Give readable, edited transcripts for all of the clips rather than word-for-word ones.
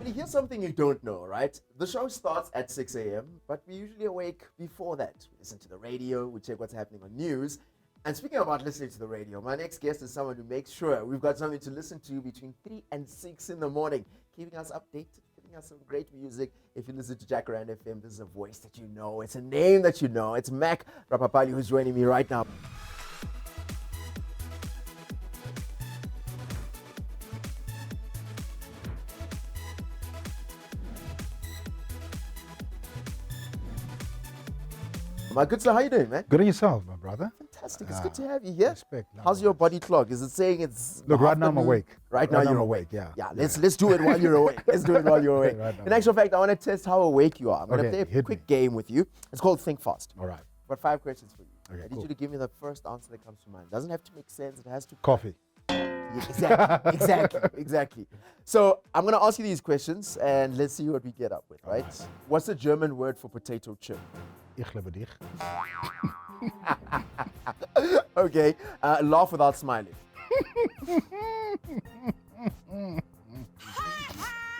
Paddy, here's something you don't know, right? The show starts at 6 a.m., but we usually awake before that. We listen to the radio, we check what's happening on news. And speaking about listening to the radio, my next guest is someone who makes sure we've got something to listen to between 3 and 6 in the morning, keeping us updated, giving us some great music. If you listen to Jacaranda FM, this is a voice that you know. It's a name that you know. It's Mack Rapapali who's joining me right now. My good sir, how you doing, man? Good on yourself, my brother. Fantastic. It's good to have you here. Respect. How's your body clock? Is it saying it's Look, right now I'm afternoon? awake. Right now I'm you're awake, yeah. Yeah, let's do it while you're awake. Let's do it while you're awake. Right now, In actual fact, I want to test how awake you are. I'm going to Okay, play a hit quick me. game with you. It's called Think Fast. All right. I've got 5 questions for you. Okay, I need cool. you to give me the first answer that comes to mind. It doesn't have to make sense. It has to. Coffee. Yeah, exactly. So I'm going to ask you these questions and let's see what we get up with, right? What's the German word for potato chip? Ich liebe dich. Okay. Laugh without smiling.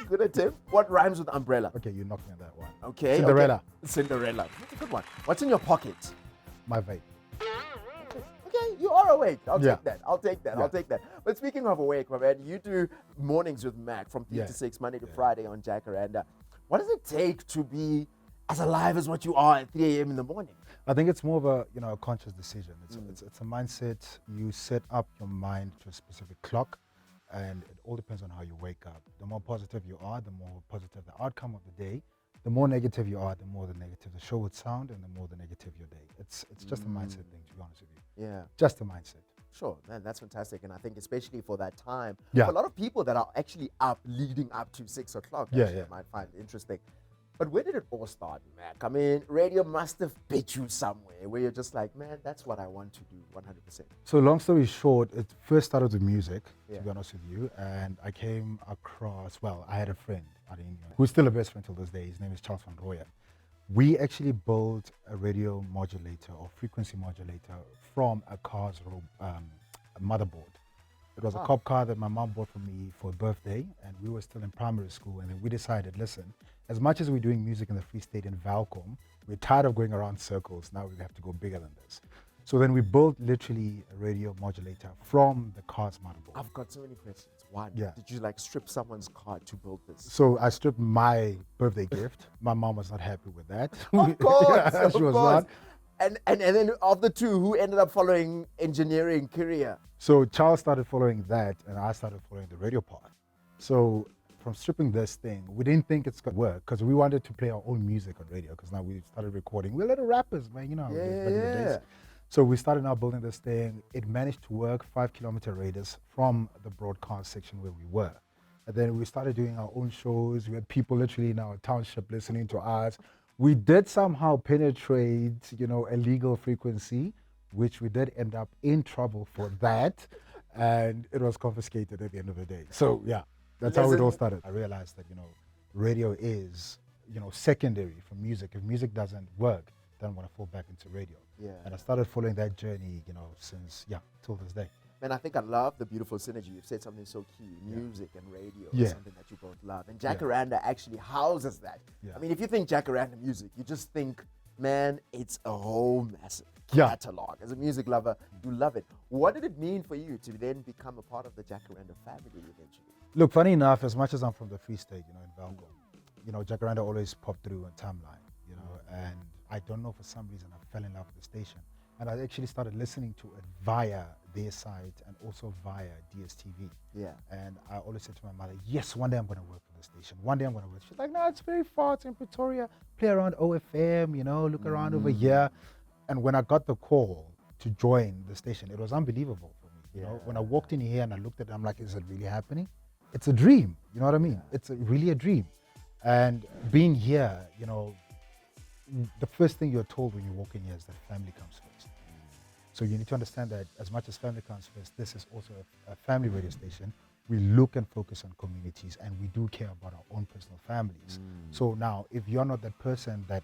Good attempt. What rhymes with umbrella? Okay, you knocked me on that one. Okay. Cinderella. Okay. Cinderella. That's a good one. What's in your pocket? My vape. Okay, you are awake. I'll Yeah. take that. But speaking of awake, my man, you do mornings with Mac from 3 Yeah. to 6, Monday to Friday on Jacaranda. What does it take to be as alive as what you are at 3 a.m. in the morning? I think it's more of a a conscious decision. It's a mindset. You set up your mind to a specific clock, and it all depends on how you wake up. The more positive you are, the more positive the outcome of the day. The more negative you are, the more the negative the show would sound, and the more the negative your day. It's just a mindset thing, to be honest with you. Yeah. Just a mindset. Sure, man, that's fantastic. And I think especially for that time, Yeah. for a lot of people that are actually up leading up to 6 o'clock, Yeah, actually, yeah. might find it interesting. But where did it all start, Mac? I mean, radio must have bit you somewhere where you're just like, man, that's what I want to do 100%. So long story short, it first started with music, Yeah. to be honest with you. And I came across, I had a friend, who's still a best friend till this day. His name is Charles van Rooyen. We actually built a radio modulator or frequency modulator from a car's motherboard. It was a cop car that my mom bought for me for a birthday, and we were still in primary school. And then we decided, listen, as much as we're doing music in the Free State in Valcom, we're tired of going around circles. Now we have to go bigger than this. So then we built literally a radio modulator from the car's motherboard. I've got so many questions. One, Yeah. did you like strip someone's car to build this? So I stripped my birthday gift. My mom was not happy with that. Of course, She was course. not. And then of the two, who ended up following engineering career? So Charles started following that, and I started following the radio part. So from stripping this thing, we didn't think it's gonna work because we wanted to play our own music on radio. Because now we started recording. We're little rappers, man. You know, how it is back in the days. So we started now building this thing. It managed to work 5-kilometer radius from the broadcast section where we were. And then we started doing our own shows. We had people literally in our township listening to us. We did somehow penetrate, a legal frequency, which we did end up in trouble for that. And it was confiscated at the end of the day. So yeah, that's how it all started. I realized that, radio is, secondary for music. If music doesn't work, then I want to fall back into radio. Yeah. And I started following that journey, since, till this day. Man, I think I love the beautiful synergy. You've said something so key. Music and radio Yeah. is something that you both love. And Jacaranda actually houses that. Yeah. I mean, if you think Jacaranda music, you just think, man, it's a whole massive Yeah. catalog. As a music lover, you love it. What did it mean for you to then become a part of the Jacaranda family eventually? Look, funny enough, as much as I'm from the Free State, in Valcom, Jacaranda always popped through on timeline, and I don't know, for some reason, I fell in love with the station. And I actually started listening to it via their site and also via DSTV. Yeah. And I always said to my mother, yes, one day I'm going to work for the station. One day I'm going to work. She's like, no, it's very far. It's in Pretoria. Play around OFM, look around over here. And when I got the call to join the station, it was unbelievable for me. When I walked in here and I looked at it, I'm like, is it really happening? It's a dream. You know what I mean? It's really a dream. And being here, the first thing you're told when you walk in here is that family comes first. So you need to understand that as much as family comes first, this is also a family radio station. We look and focus on communities, and we do care about our own personal families. So now, if you're not that person that,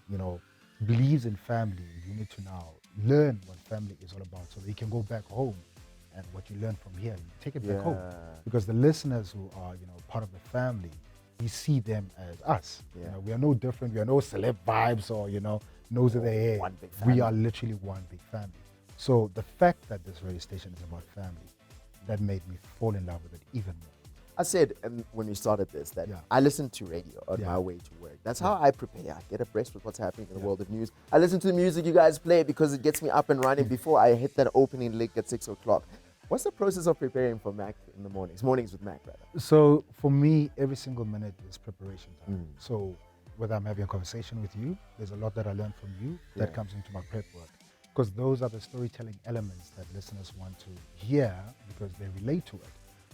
believes in family, you need to now learn what family is all about so that you can go back home and what you learn from here, you take it back home. Because the listeners who are, part of the family, we see them as us. Yeah. You know, we are no different. We are no celeb vibes or, nose of the hair. one big family. We are literally one big family. So the fact that this radio station is about family, that made me fall in love with it even more. I said when we started this that Yeah. I listen to radio on Yeah. my way to work. That's how I prepare. I get abreast with what's happening in the world of news. I listen to the music you guys play because it gets me up and running before I hit that opening link at 6 o'clock. What's the process of preparing for Mack in the mornings? Mornings with Mack, rather. So for me, every single minute is preparation time. So whether I'm having a conversation with you, there's a lot that I learn from you that comes into my prep work. Because those are the storytelling elements that listeners want to hear because they relate to it.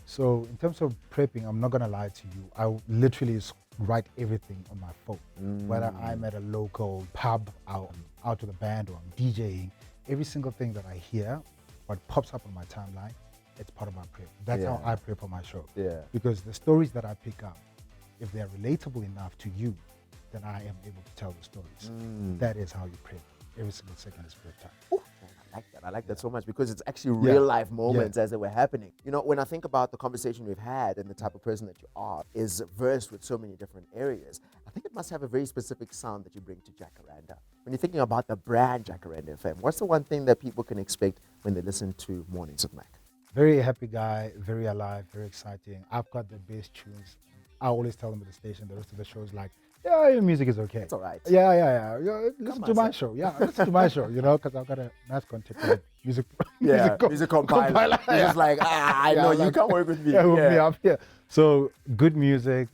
So in terms of prepping, I'm not going to lie to you. I literally write everything on my phone. Whether I'm at a local pub, out to the band, or I'm DJing, every single thing that I hear, what pops up on my timeline, it's part of my prep. That's how I prep for my show. Yeah. Because the stories that I pick up, if they're relatable enough to you, then I am able to tell the stories. That is how you prep. Every single second is prep time. Ooh, man, I like that. I like that so much because it's actually real life moments as they were happening. You know, when I think about the conversation we've had and the type of person that you are is versed with so many different areas, I think it must have a very specific sound that you bring to Jacaranda. When you're thinking about the brand Jacaranda FM, what's the one thing that people can expect when they listen to Mornings with Mack? Very happy guy, very alive, very exciting. I've got the best tunes. I always tell them at the station, the rest of the show is like, yeah, your music is okay. It's all right. Yeah. Listen to my show. Yeah, listen to my show, because I've got a nice content music compiler. He's just like, I know, you can't work with me. Yeah, hook me up here. So good music,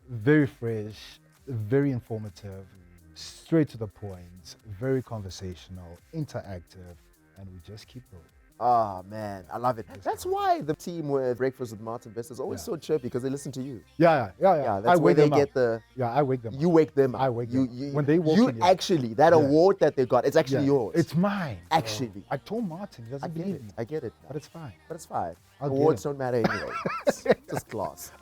very fresh, very informative, straight to the point, very conversational, interactive, and we just keep going. Oh, man, I love it. That's why the team with Breakfast with Martin Best is always so chirpy because they listen to you. Yeah. That's where they get the... Yeah, I wake them up. You wake them up. I wake them up. When they walk in, actually, that award that they got, it's actually yours. It's mine. Actually. I told Martin, he doesn't believe me. I get it. But it's fine. Awards don't matter anyway. It's just class.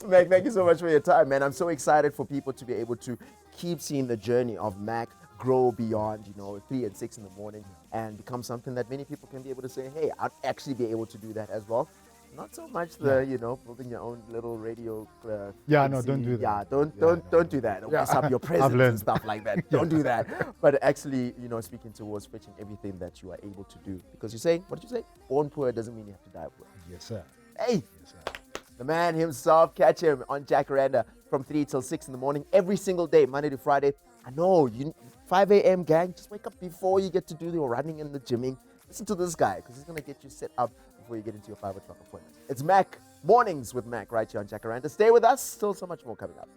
Mack, thank you so much for your time, man. I'm so excited for people to be able to keep seeing the journey of Mack grow beyond, 3 and 6 in the morning and become something that many people can be able to say, hey, I'd actually be able to do that as well. Not so much building your own little radio. No, don't do that. Yeah, don't do that. Don't mess up your presence and stuff like that. Don't do that. But actually, speaking towards fetching everything that you are able to do. Because you say, what did you say? Born poor doesn't mean you have to die poor. Yes, sir. Hey, Yes, sir. the man himself, catch him on Jacaranda from 3 till 6 in the morning, every single day, Monday to Friday. I know, 5 a.m. gang, just wake up before you get to do your running and the gymming. Listen to this guy, because he's going to get you set up before you get into your 5 o'clock appointment. It's Mack, Mornings with Mack, right here on Jacaranda. Stay with us, still so much more coming up.